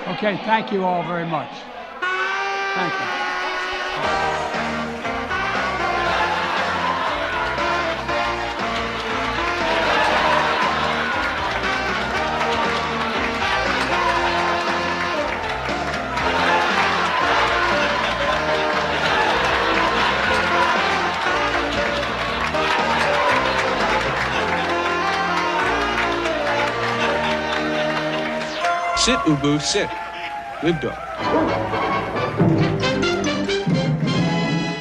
Okay, thank you all very much. Thank you. Sit, Ubu, sit. Good dog.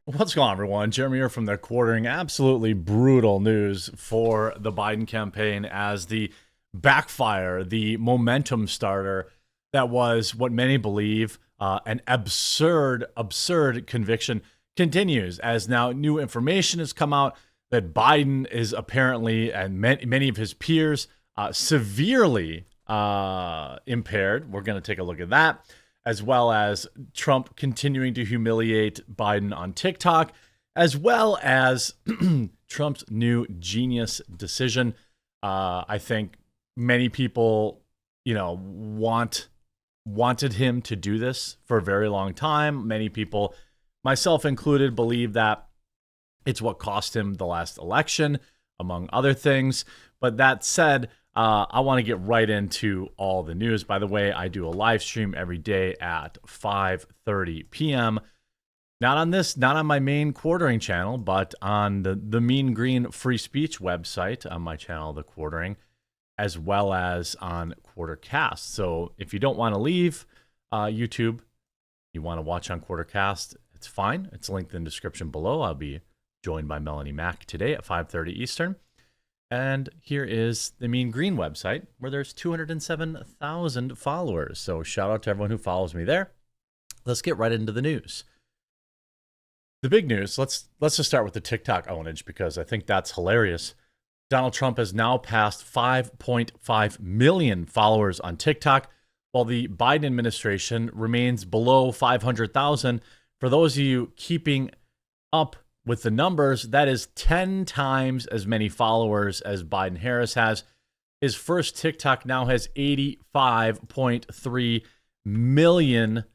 What's going on, everyone? Jeremy here from the Quartering. Absolutely brutal news for the Biden campaign as the backfire, the momentum starter that was what many believe an absurd conviction continues as now new information has come out that Biden is apparently, and many of his peers, severely impaired. We're going to take a look at that, as well as Trump continuing to humiliate Biden on TikTok, as well as Trump's new genius decision. I think many people, wanted him to do this for a very long time. Many people, myself included, believe that it's what cost him the last election, among other things. But that said, I want to get right into all the news. By the way, I do a live stream every day at 5:30 p.m. Not on my main Quartering channel, but on the Mean Green Free Speech website on my channel, The Quartering, as well as on Quartercast. So if you don't want to leave YouTube, you want to watch on Quartercast, it's fine. It's linked in the description below. I'll be joined by Melanie Mack today at 5:30 Eastern. And here is the Mean Green website, where there's 207,000 followers. So shout out to everyone who follows me there. Let's get right into the news. The big news, let's just start with the TikTok ownage, because I think that's hilarious. Donald Trump has now passed 5.5 million followers on TikTok, while the Biden administration remains below 500,000. For those of you keeping up with the numbers, that is 10 times as many followers as Biden-Harris has. His first TikTok now has 85.3 million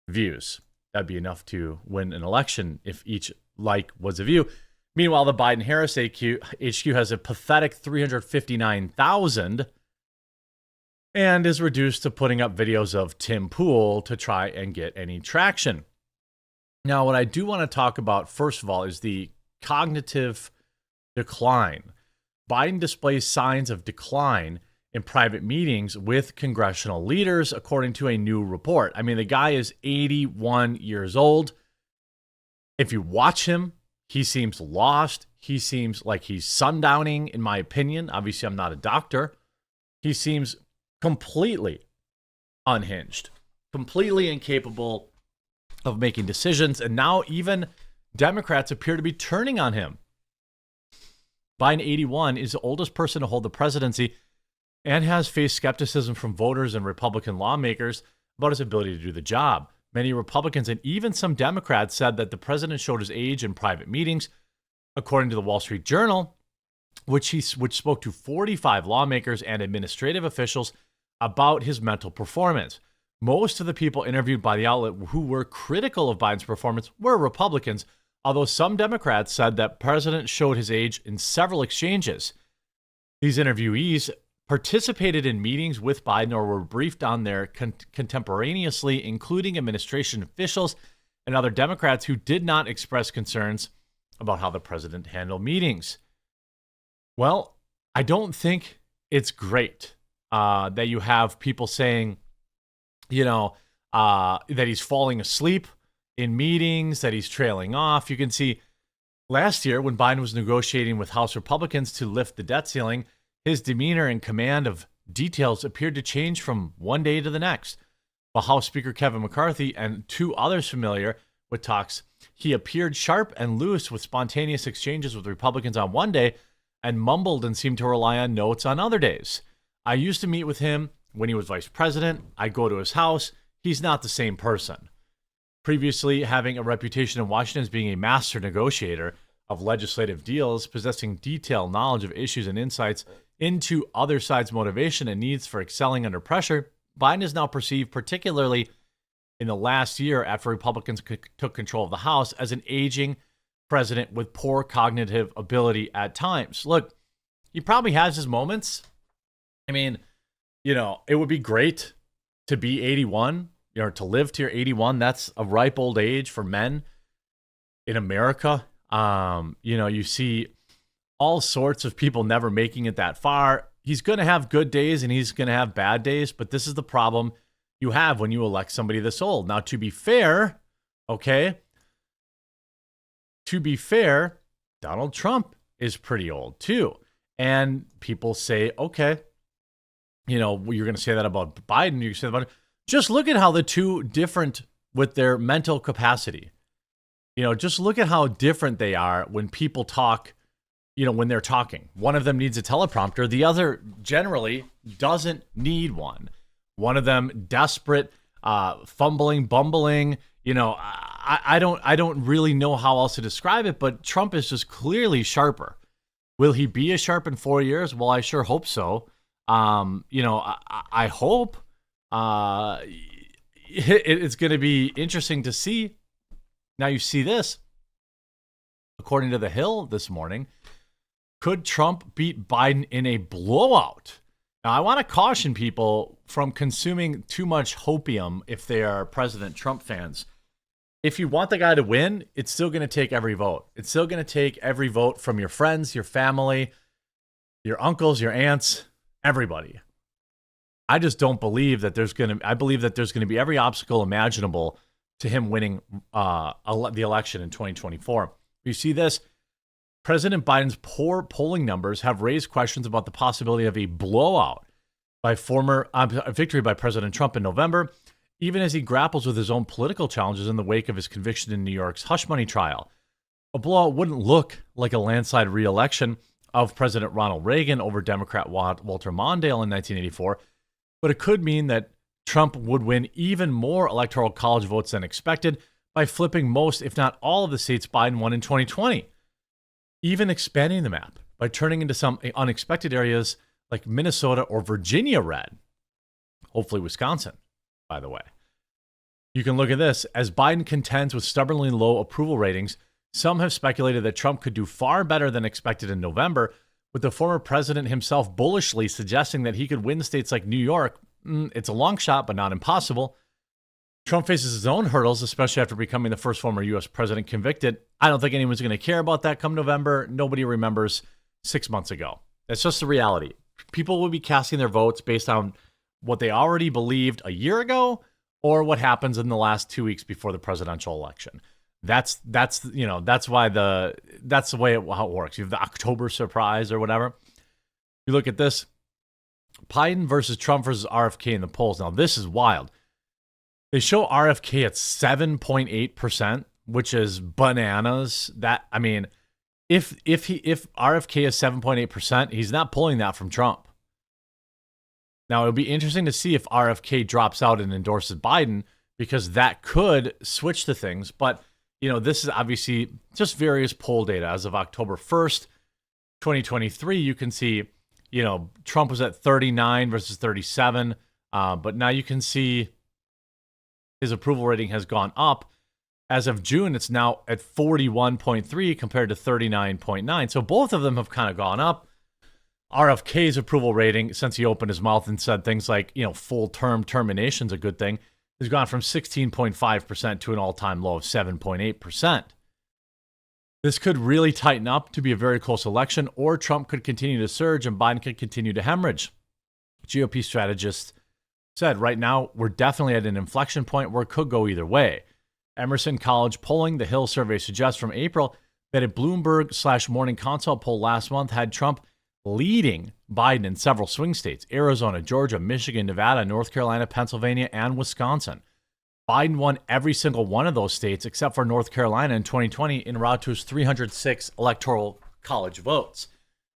views. That'd be enough to win an election if each like was a view. Meanwhile, the Biden-Harris HQ has a pathetic 359,000 and is reduced to putting up videos of Tim Pool to try and get any traction. Now, what I do want to talk about, first of all, is the cognitive decline. Biden displays signs of decline in private meetings with congressional leaders, according to a new report. I mean, the guy is 81 years old. If you watch him, he seems lost. He seems like he's sundowning, in my opinion. Obviously, I'm not a doctor. He seems completely unhinged, completely incapable of making decisions, and now even Democrats appear to be turning on him. Biden, 81, is the oldest person to hold the presidency and has faced skepticism from voters and Republican lawmakers about his ability to do the job. Many Republicans and even some Democrats said that the president showed his age in private meetings, according to the Wall Street Journal, which spoke to 45 lawmakers and administrative officials about his mental performance. Most of the people interviewed by the outlet who were critical of Biden's performance were Republicans, although some Democrats said that the president showed his age in several exchanges. These interviewees participated in meetings with Biden or were briefed on there contemporaneously, including administration officials and other Democrats who did not express concerns about how the president handled meetings. Well, I don't think it's great that you have people saying, that he's falling asleep in meetings, that he's trailing off. You can see last year when Biden was negotiating with House Republicans to lift the debt ceiling, his demeanor and command of details appeared to change from one day to the next. While House Speaker Kevin McCarthy and two others familiar with talks, he appeared sharp and loose with spontaneous exchanges with Republicans on one day and mumbled and seemed to rely on notes on other days. I used to meet with him when he was vice president. I go to his house. He's not the same person. Previously, having a reputation in Washington as being a master negotiator of legislative deals, possessing detailed knowledge of issues and insights into other sides' motivation and needs for excelling under pressure, Biden is now perceived, particularly in the last year after Republicans took control of the House, as an aging president with poor cognitive ability at times. Look, he probably has his moments. I mean, it would be great to be 81, to live to your 81. That's a ripe old age for men in America. You see all sorts of people never making it that far. He's going to have good days and he's going to have bad days, but this is the problem you have when you elect somebody this old. Now, to be fair, Donald Trump is pretty old too. And people say, okay, you're going to say that about Biden. You say that about, just look at how the two different with their mental capacity. Just look at how different they are when people talk, when they're talking. One of them needs a teleprompter. The other generally doesn't need one. One of them desperate, fumbling, bumbling. I don't really know how else to describe it, but Trump is just clearly sharper. Will he be as sharp in 4 years? Well, I sure hope so. I hope it's going to be interesting to see. Now you see this, according to The Hill this morning, could Trump beat Biden in a blowout? Now, I want to caution people from consuming too much hopium if they are President Trump fans. If you want the guy to win, it's still going to take every vote. It's still going to take every vote from your friends, your family, your uncles, your aunts, everybody. I just don't believe that I believe that there's going to be every obstacle imaginable to him winning the election in 2024. You see this? President Biden's poor polling numbers have raised questions about the possibility of a blowout a victory by President Trump in November, even as he grapples with his own political challenges in the wake of his conviction in New York's hush money trial. A blowout wouldn't look like a landslide re-election of President Ronald Reagan over Democrat Walter Mondale in 1984, but it could mean that Trump would win even more electoral college votes than expected by flipping most, if not all, of the states Biden won in 2020. Even expanding the map by turning into some unexpected areas like Minnesota or Virginia red. Hopefully Wisconsin, by the way. You can look at this. As Biden contends with stubbornly low approval ratings, some have speculated that Trump could do far better than expected in November, with the former president himself bullishly suggesting that he could win states like New York. It's a long shot, but not impossible. Trump faces his own hurdles, especially after becoming the first former U.S. president convicted. I don't think anyone's going to care about that come November. Nobody remembers 6 months ago. That's just the reality. People will be casting their votes based on what they already believed a year ago or what happens in the last 2 weeks before the presidential election. That's why that's the way how it works. You have the October surprise or whatever. You look at this, Biden versus Trump versus RFK in the polls. Now this is wild. They show RFK at 7.8%, which is bananas. If RFK is 7.8%, he's not pulling that from Trump. Now, it would be interesting to see if RFK drops out and endorses Biden, because that could switch the things. But, this is obviously just various poll data. As of October 1st, 2023, you can see, Trump was at 39 versus 37. But now you can see his approval rating has gone up. As of June, it's now at 41.3 compared to 39.9. So both of them have kind of gone up. RFK's approval rating, since he opened his mouth and said things like, full term termination's a good thing, has gone from 16.5% to an all-time low of 7.8%. This could really tighten up to be a very close election, or Trump could continue to surge and Biden could continue to hemorrhage. GOP strategists said, right now, we're definitely at an inflection point where it could go either way. Emerson College polling, the Hill survey suggests from April that a Bloomberg/Morning Consult poll last month had Trump leading Biden in several swing states: Arizona, Georgia, Michigan, Nevada, North Carolina, Pennsylvania, and Wisconsin. Biden won every single one of those states except for North Carolina in 2020 en route to his 306 electoral college votes.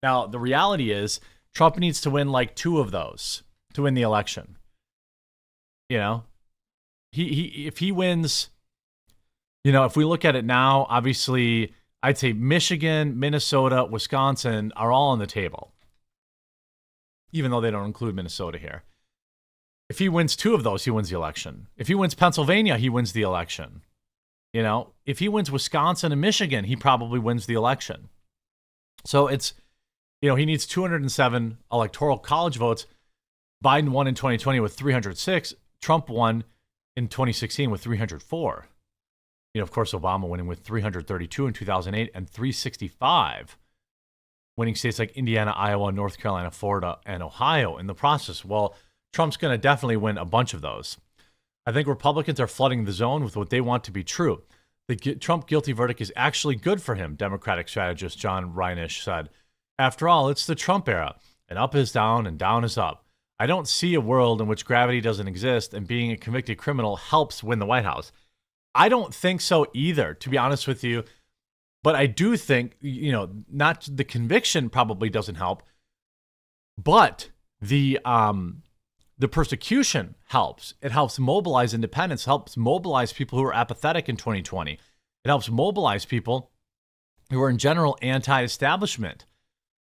Now, the reality is Trump needs to win like 2 of those to win the election. If he wins, if we look at it now, obviously, I'd say Michigan, Minnesota, Wisconsin are all on the table. even though they don't include Minnesota here. If he wins 2 of those, he wins the election. If he wins Pennsylvania, he wins the election. You know, if he wins Wisconsin and Michigan, he probably wins the election. So it's, you know, he needs 207 electoral college votes. Biden won in 2020 with 306. Trump won in 2016 with 304. You know, of course, Obama winning with 332 in 2008 and 365, winning states like Indiana, Iowa, North Carolina, Florida, and Ohio in the process. Well, Trump's going to definitely win a bunch of those. I think Republicans are flooding the zone with what they want to be true. The Trump guilty verdict is actually good for him, Democratic strategist John Reinish said. After all, it's the Trump era, and up is down and down is up. I don't see a world in which gravity doesn't exist and being a convicted criminal helps win the White House. I don't think so either, to be honest with you. But I do think, you know, not the conviction probably doesn't help, but the persecution helps. It helps mobilize independents, helps mobilize people who are apathetic in 2020. It helps mobilize people who are in general anti-establishment.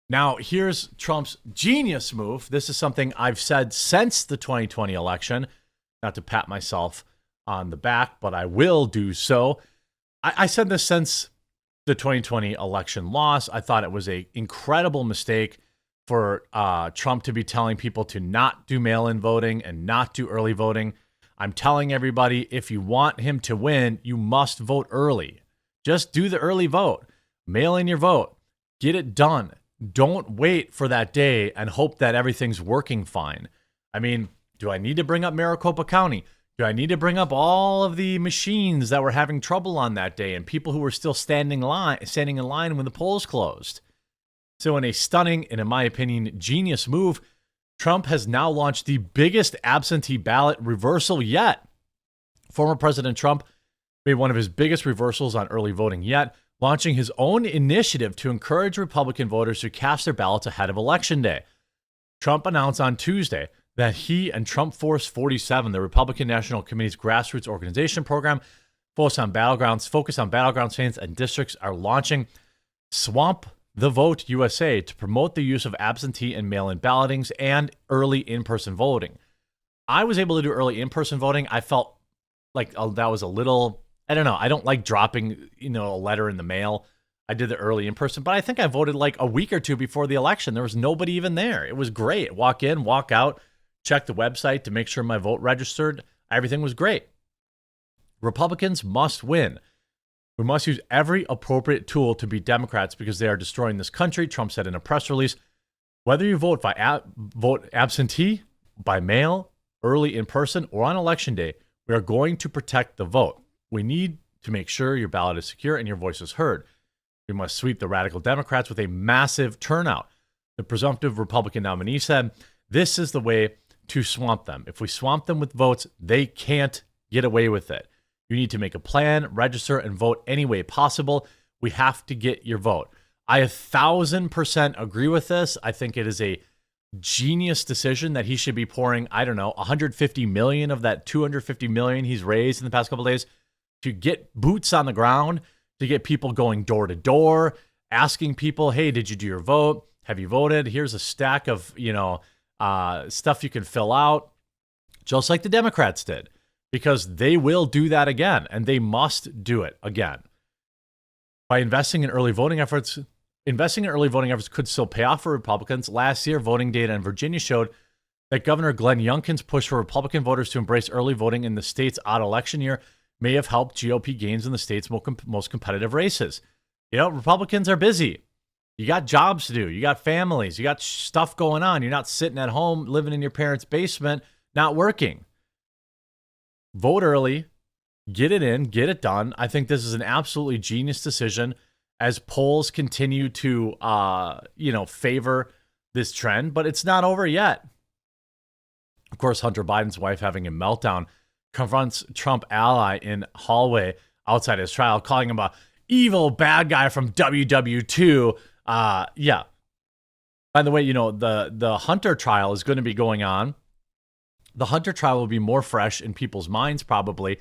Now, here's Trump's genius move. This is something I've said since the 2020 election, not to pat myself on the back, but I will do so. I said this since the 2020 election loss. I thought it was an incredible mistake for Trump to be telling people to not do mail-in voting and not do early voting. I'm telling everybody, if you want him to win, you must vote early. Just do the early vote. Mail in your vote. Get it done. Don't wait for that day and hope that everything's working fine. I mean, do I need to bring up Maricopa County? Do I need to bring up all of the machines that were having trouble on that day and people who were still standing in line when the polls closed? So in a stunning and, in my opinion, genius move, Trump has now launched the biggest absentee ballot reversal yet. Former President Trump made one of his biggest reversals on early voting yet, launching his own initiative to encourage Republican voters to cast their ballots ahead of Election Day. Trump announced on Tuesday that he and Trump Force 47, the Republican National Committee's grassroots organization program, focused on battleground states and districts, are launching Swamp the Vote USA to promote the use of absentee and mail-in ballotings and early in-person voting. I was able to do early in-person voting. I felt like that was a little, I don't know. I don't like dropping, a letter in the mail. I did the early in-person, but I think I voted like a week or two before the election. There was nobody even there. It was great. Walk in, walk out, check the website to make sure my vote registered. Everything was great. Republicans must win. We must use every appropriate tool to beat Democrats because they are destroying this country, Trump said in a press release. Whether you vote vote absentee, by mail, early in person, or on Election Day, we are going to protect the vote. We need to make sure your ballot is secure and your voice is heard. We must sweep the radical Democrats with a massive turnout. The presumptive Republican nominee said, this is the way to swamp them. If we swamp them with votes, they can't get away with it. You need to make a plan, register, and vote any way possible. We have to get your vote. I 1,000% agree with this. I think it is a genius decision that he should be pouring, I don't know, 150 million of that 250 million he's raised in the past couple of days to get boots on the ground, to get people going door to door, asking people, hey, did you do your vote? Have you voted? Here's a stack of, stuff you can fill out, just like the Democrats did, because they will do that again, and they must do it again. By investing in early voting efforts could still pay off for Republicans. Last year, voting data in Virginia showed that Governor Glenn Youngkin's push for Republican voters to embrace early voting in the state's odd election year may have helped GOP gains in the state's most competitive races. Republicans are busy. You got jobs to do. You got families. You got stuff going on. You're not sitting at home living in your parents' basement, not working. Vote early. Get it in. Get it done. I think this is an absolutely genius decision as polls continue to, favor this trend, but it's not over yet. Of course, Hunter Biden's wife having a meltdown confronts Trump ally in hallway outside his trial, calling him a evil bad guy from WW2. Yeah. By the way, the Hunter trial is going to be going on. The Hunter trial will be more fresh in people's minds probably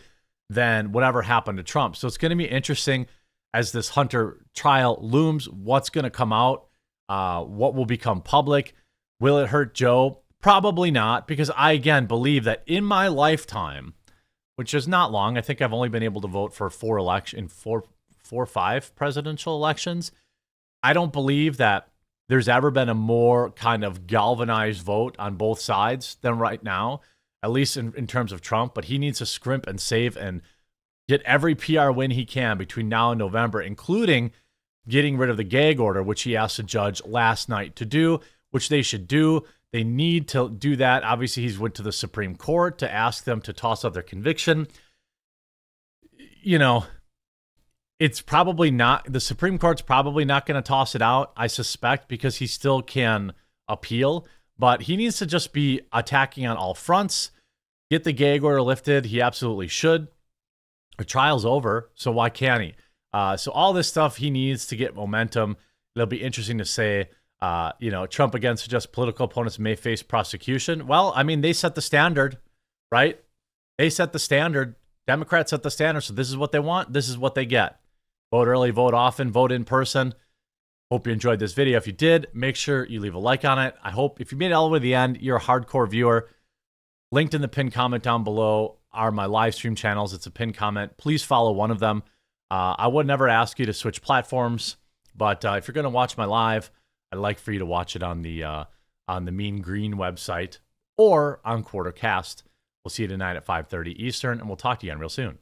than whatever happened to Trump. So it's going to be interesting as this Hunter trial looms, what's going to come out, what will become public. Will it hurt Joe? Probably not, because I, again, believe that in my lifetime, which is not long, I think I've only been able to vote for four or five presidential elections. I don't believe that there's ever been a more kind of galvanized vote on both sides than right now, at least in terms of Trump. But he needs to scrimp and save and get every PR win he can between now and November, including getting rid of the gag order, which he asked the judge last night to do, which they should do. They need to do that. Obviously, he's went to the Supreme Court to ask them to toss out their conviction. You know, it's probably not, the Supreme Court's probably not going to toss it out, I suspect, because he still can appeal. But he needs to just be attacking on all fronts, get the gag order lifted. He absolutely should. The trial's over, so why can't he? So all this stuff he needs to get momentum. It'll be interesting to say, Trump against just political opponents may face prosecution. Well, I mean, they set the standard, right? They set the standard. Democrats set the standard. So this is what they want. This is what they get. Vote early, vote often, vote in person. Hope you enjoyed this video. If you did, make sure you leave a like on it. I hope if you made it all the way to the end, you're a hardcore viewer. Linked in the pinned comment down below are my live stream channels. It's a pinned comment. Please follow one of them. I would never ask you to switch platforms, but if you're going to watch my live, I'd like for you to watch it on the Mean Green website or on Quartercast. We'll see you tonight at 5:30 Eastern, and we'll talk to you again real soon.